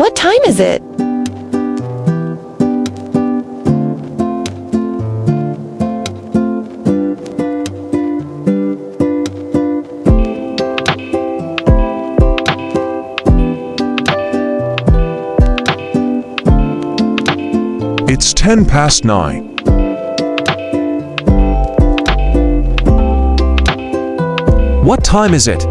What time is it? It's 10 past 9. What time is it?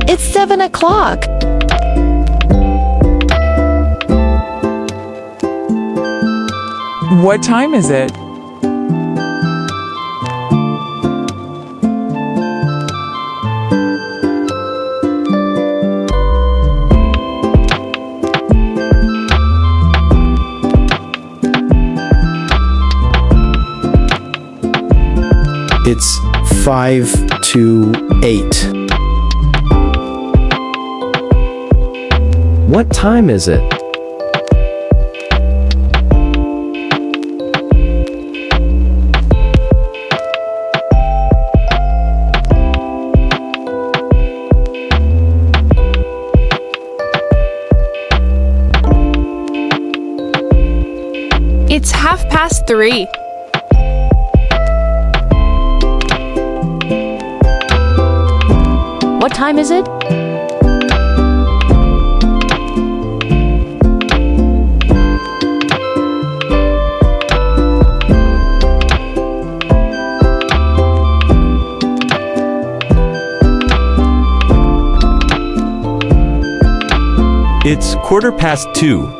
It's 7 o'clock. What time is it? It's 5 to 8. What time is it? It's 3:30. What time is it? It's 2:15.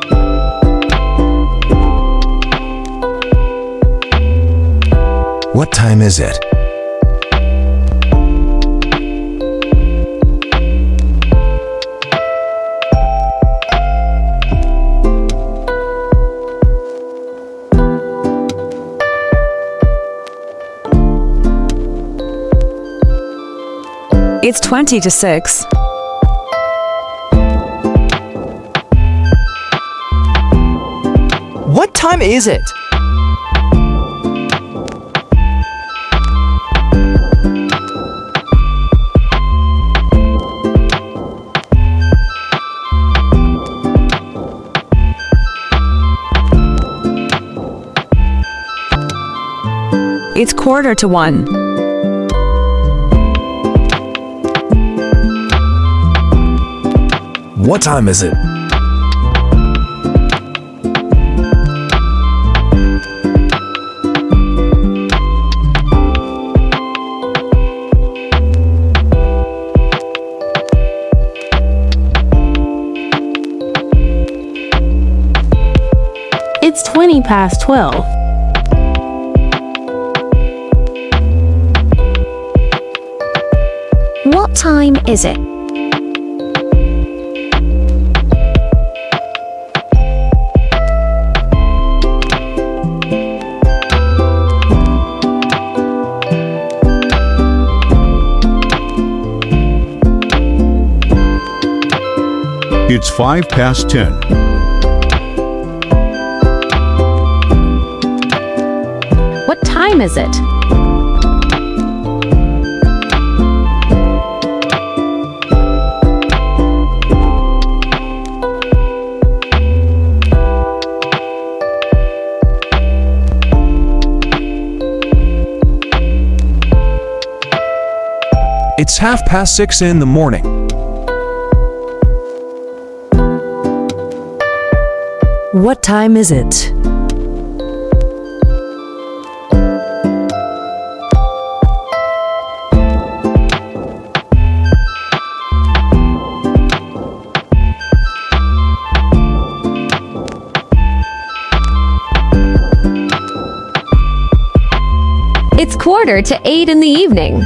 What time is it? It's 20 to 6. What time is it? It's 1:45. What time is it? It's 20 past 12. What time is it? It's 5 past 10. What time is it? It's 6:30 in the morning. What time is it? It's 7:45 in the evening.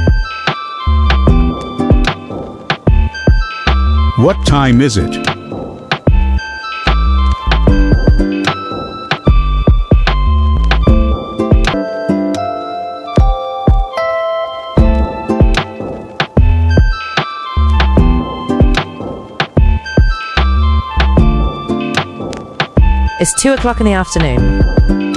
What time is it? It's 2 o'clock in the afternoon.